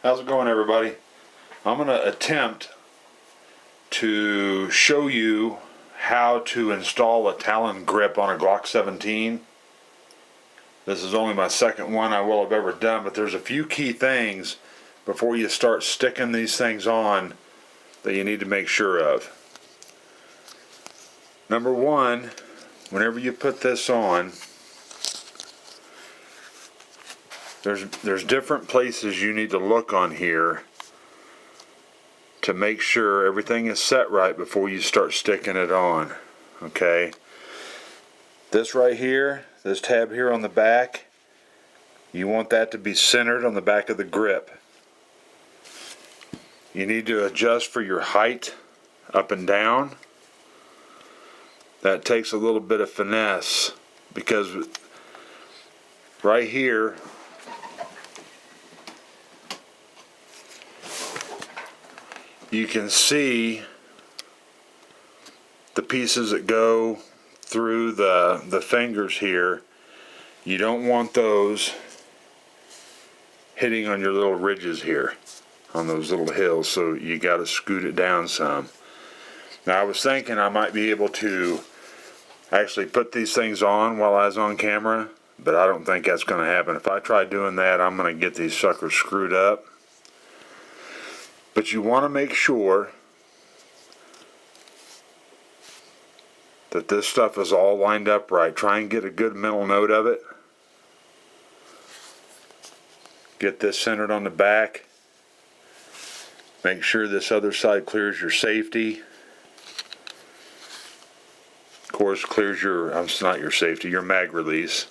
How's it going, everybody? I'm going to attempt to show you how to install a Talon grip on a Glock 17. This is only my second one I will have ever done, but there's a few key things before you start sticking these things on that you need to make sure of. Number one, whenever you put this on, there's different places you need to look on here to make sure everything is set right before you start sticking it on. Okay, this right here, this tab here on the back, you want that to be centered on the back of the grip. You need to adjust for your height up and down. That takes a little bit of finesse, because right here you can see the pieces that go through the fingers here. You don't want those hitting on your little ridges here, on those little hills, so you got to scoot it down some. Now, I was thinking I might be able to actually put these things on while I was on camera, but I don't think that's going to happen. If I try doing that, I'm going to get these suckers screwed up. But you want to make sure that this stuff is all lined up right. Try and get a good mental note of it. Get this centered on the back. Make sure this other side clears your safety. Of course, clears your, it's not your safety, your mag release.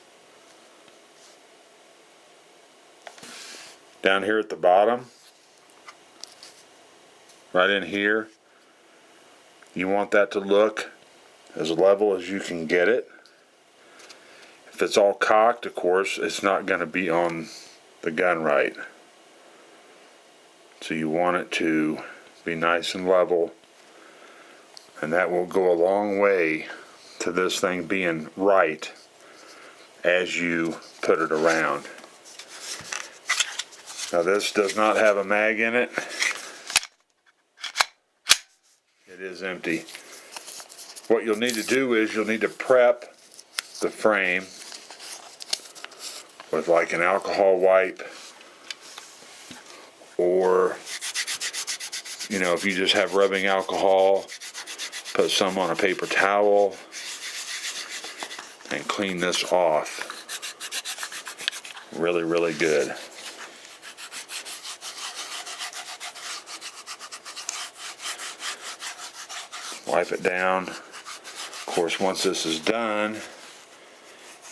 Down here at the bottom, right in here, you want that to look as level as you can get it. If it's all cocked, of course, it's not going to be on the gun right. So you want it to be nice and level, and that will go a long way to this thing being right as you put it around. Now, this does not have a mag in it. It is empty. What you'll need to do is you'll need to prep the frame with like an alcohol wipe, or, you know, if you just have rubbing alcohol, put some on a paper towel and clean this off really, really good. Wipe it down. Of course, once this is done,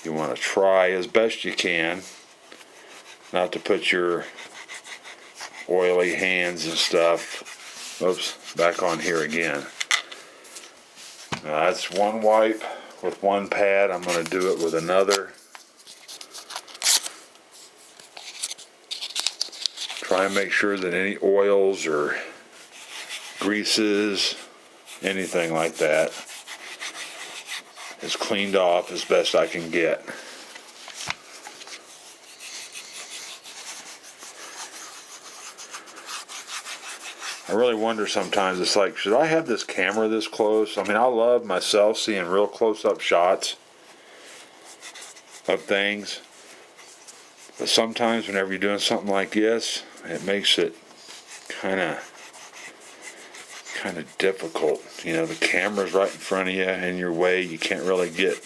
you want to try as best you can not to put your oily hands and stuff, oops, back on here again. Now, that's one wipe with one pad. I'm going to do it with another. Try and make sure that any oils or greases, anything like that, is cleaned off as best I can get. I really wonder sometimes, it's like, should I have this camera this close? I mean, I love myself seeing real close-up shots of things, but sometimes whenever you're doing something like this, it makes it kind of difficult. You know, the camera's right in front of you, in your way. You can't really get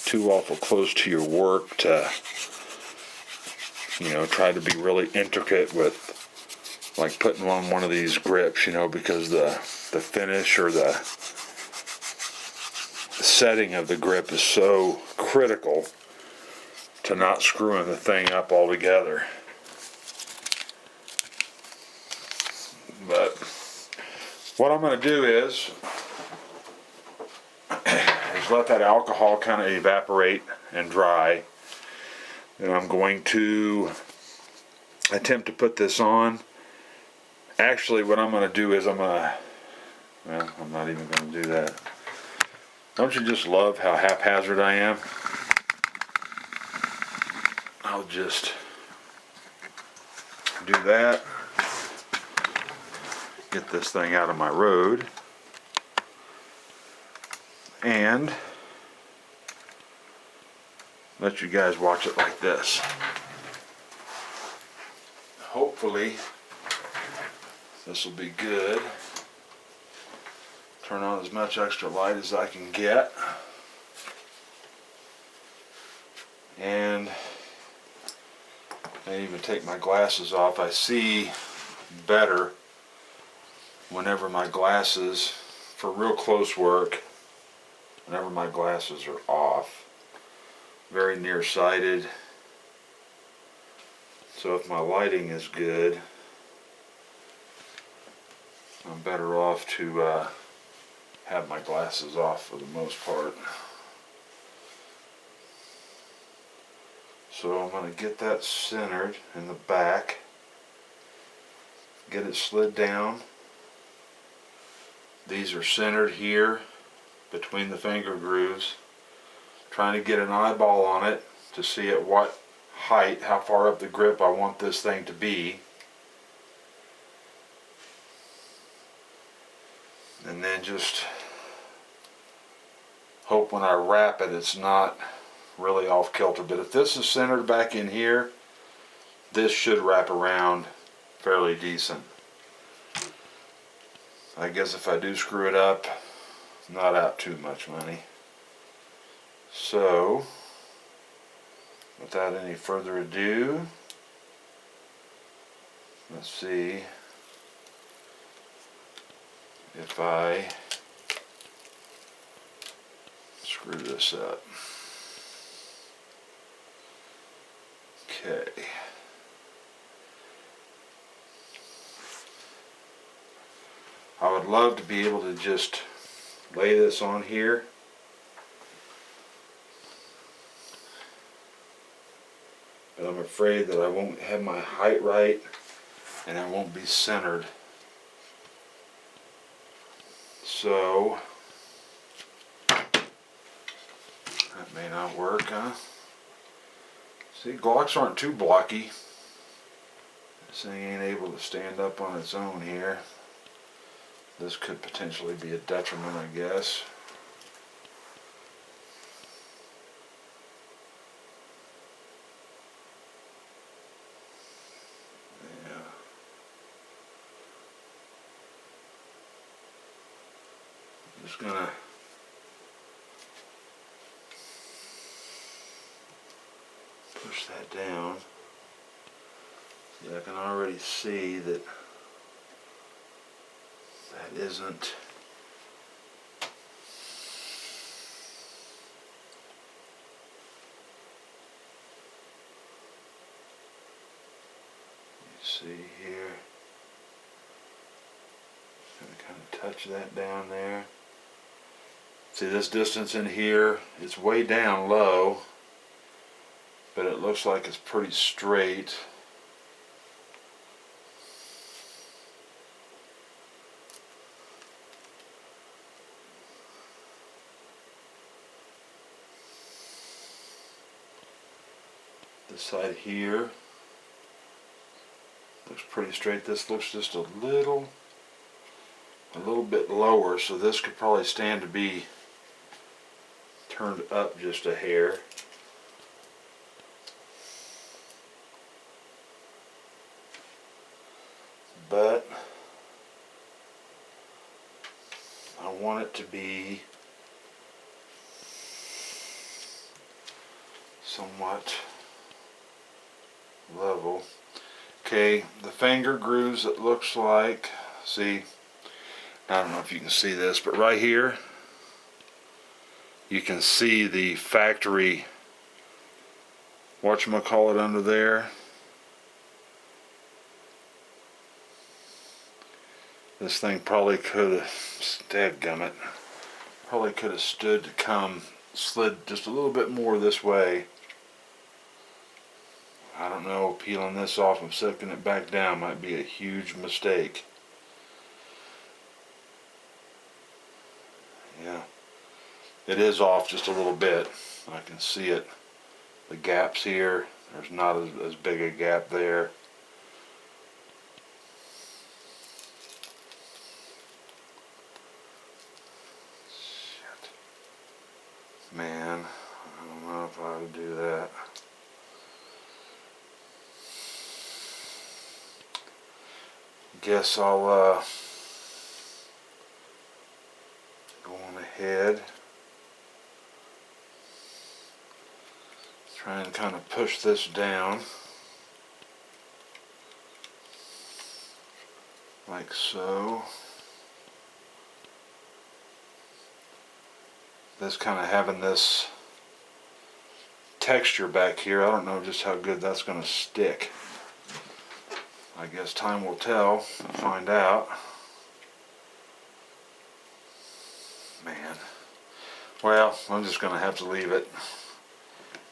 too awful close to your work to, you know, try to be really intricate with, like, putting on one of these grips, you know, because the finish or the setting of the grip is so critical to not screwing the thing up altogether. But what I'm going to do is let that alcohol kind of evaporate and dry. And I'm going to attempt to put this on. Actually, what I'm going to do is I'm not even going to do that. Don't you just love how haphazard I am? I'll just do that. Get this thing out of my road. And let you guys watch it like this. Hopefully this will be good. Turn on as much extra light as I can get. And I even take my glasses off. I see better whenever my glasses, for real close work, whenever my glasses are off. Very nearsighted. So if my lighting is good, I'm better off to have my glasses off for the most part. So I'm going to get that centered in the back, get it slid down. These are centered here between the finger grooves. Trying to get an eyeball on it to see at what height, how far up the grip I want this thing to be. And then just hope when I wrap it it's not really off kilter. But if this is centered back in here, this should wrap around fairly decent. I guess if I do screw it up, not out too much money. So, without any further ado, let's see if I screw this up. Okay. I would love to be able to just lay this on here. But I'm afraid that I won't have my height right and it won't be centered. So that may not work, huh? See, Glocks aren't too blocky. This thing ain't able to stand up on its own here. This could potentially be a detriment, I guess. Yeah. I'm just gonna push that down. See, I can already see that that isn't see here. Just gonna kind of touch that down there. See this distance in here, it's way down low, but it looks like it's pretty straight. This side here looks pretty straight. This looks just a little bit lower, so this could probably stand to be turned up just a hair. But I want it to be somewhat level. Okay, the finger grooves, it looks like, see, I don't know if you can see this, but right here you can see the factory whatchamacallit under there. This thing probably could have, dadgummit, probably could have stood to come, slid just a little bit more this way. I don't know, peeling this off and sucking it back down might be a huge mistake. Yeah, it is off just a little bit. I can see it. The gaps here, there's not as big a gap there. to do that. Guess I'll go on ahead. Try and kind of push this down. Like so. This kind of having this texture back here, I don't know just how good that's going to stick. I guess time will tell, find out. Man. Well, I'm just going to have to leave it.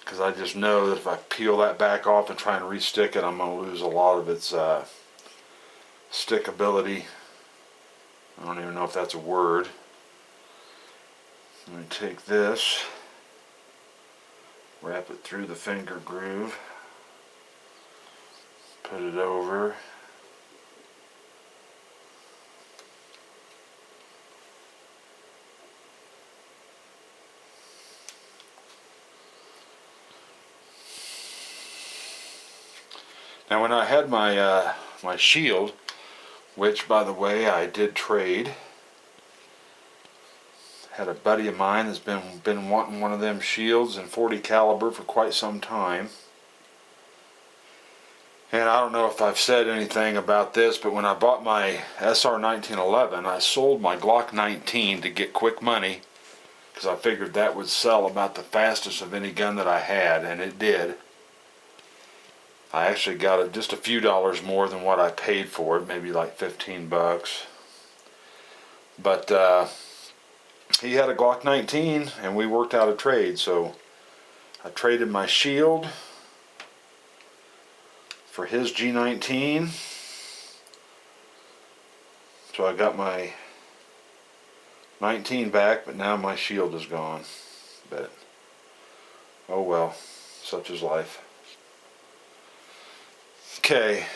Because I just know that if I peel that back off and try and re-stick it, I'm going to lose a lot of its stickability. I don't even know if that's a word. I'm going to take this, wrap it through the finger groove, put it over. Now when I had my my shield, which by the way I did trade, had a buddy of mine that's been wanting one of them shields in .40 caliber for quite some time. And I don't know if I've said anything about this, but when I bought my SR 1911, I sold my Glock 19 to get quick money, because I figured that would sell about the fastest of any gun that I had, and it did. I actually got it just a few dollars more than what I paid for it, maybe like 15 bucks. But he had a Glock 19 and we worked out a trade, so I traded my shield for his G19. So I got my 19 back, but now my shield is gone. But oh well, such is life. Okay,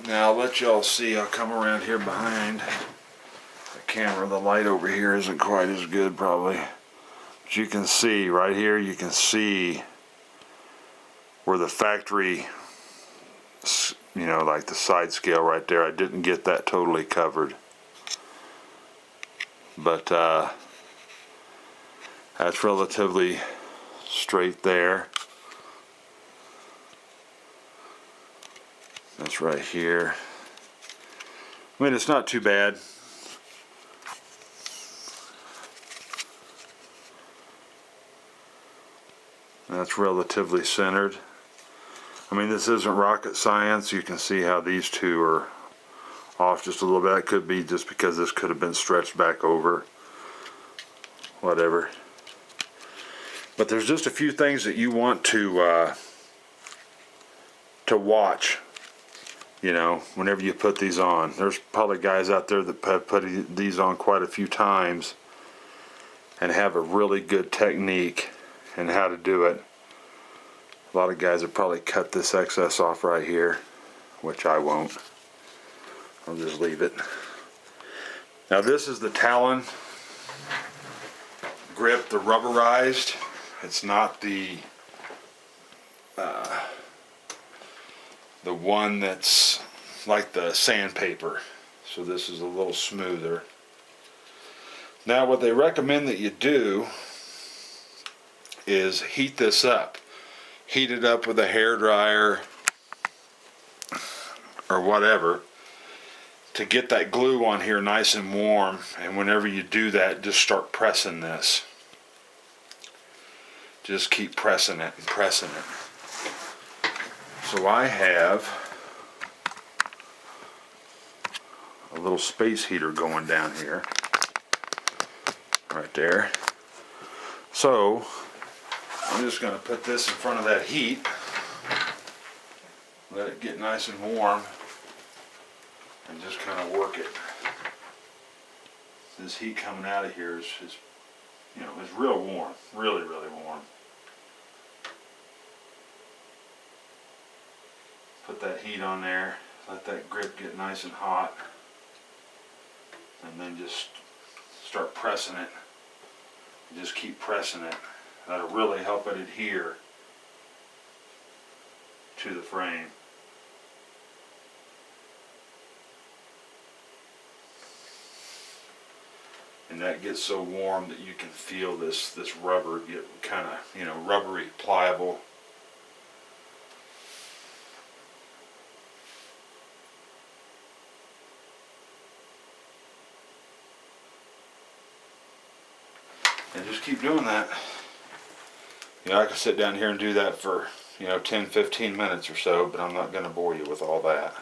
now I'll let y'all see. I'll come around here behind the camera. The light over here isn't quite as good probably, but you can see right here, you can see where the factory, you know, like the side scale right there, I didn't get that totally covered, but that's relatively straight there. That's right here. I mean, it's not too bad. That's relatively centered. I mean, this isn't rocket science. You can see how these two are off just a little bit. It could be just because this could have been stretched back over. Whatever. But there's just a few things that you want to watch. You know, whenever you put these on. There's probably guys out there that have put these on quite a few times and have a really good technique in how to do it. A lot of guys have probably cut this excess off right here, which I won't. I'll just leave it. Now this is the Talon Grip, the rubberized. It's not the one that's like the sandpaper. So this is a little smoother. Now what they recommend that you do is heat this up. Heat it up with a hair dryer or whatever to get that glue on here nice and warm, and whenever you do that, just start pressing this. Just keep pressing it and pressing it. So I have a little space heater going down here, right there. So I'm just going to put this in front of that heat, let it get nice and warm, and just kind of work it. This heat coming out of here is you know, is real warm, really, really warm. Put that heat on there, let that grip get nice and hot, and then just start pressing it. Just keep pressing it That'll really help it adhere to the frame. And that gets so warm that you can feel this rubber get kind of, you know, rubbery, pliable. And just keep doing that. You know, I could sit down here and do that for, you know, 10-15 minutes or so, but I'm not going to bore you with all that.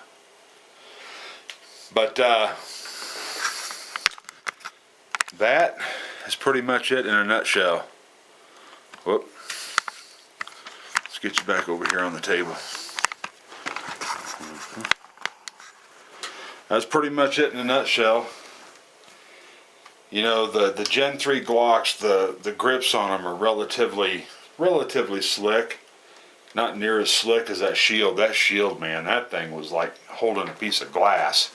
But that is pretty much it in a nutshell. Whoop. Let's get you back over here on the table. That's pretty much it in a nutshell. You know, the Gen 3 Glocks, the grips on them are relatively slick. Not near as slick as that shield. That shield, man, that thing was like holding a piece of glass.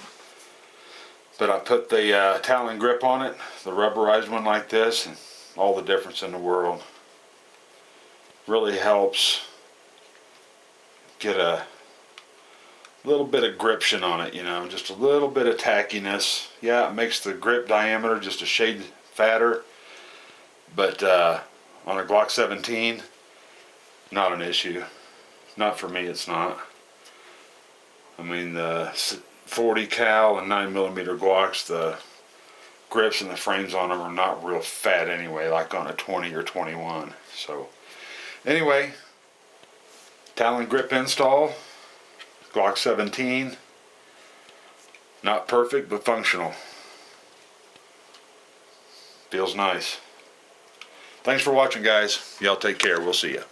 But I put the Talon grip on it, the rubberized one like this, and all the difference in the world. Really helps get a little bit of gription on it, you know, just a little bit of tackiness. Yeah, it makes the grip diameter just a shade fatter, but on a Glock 17, not an issue. Not for me, it's not. I mean, the 40 cal and 9mm Glocks, the grips and the frames on them are not real fat anyway, like on a 20 or 21. So anyway, Talon grip install, Glock 17, not perfect but functional. Feels nice. Thanks for watching, guys. Y'all take care. We'll see you.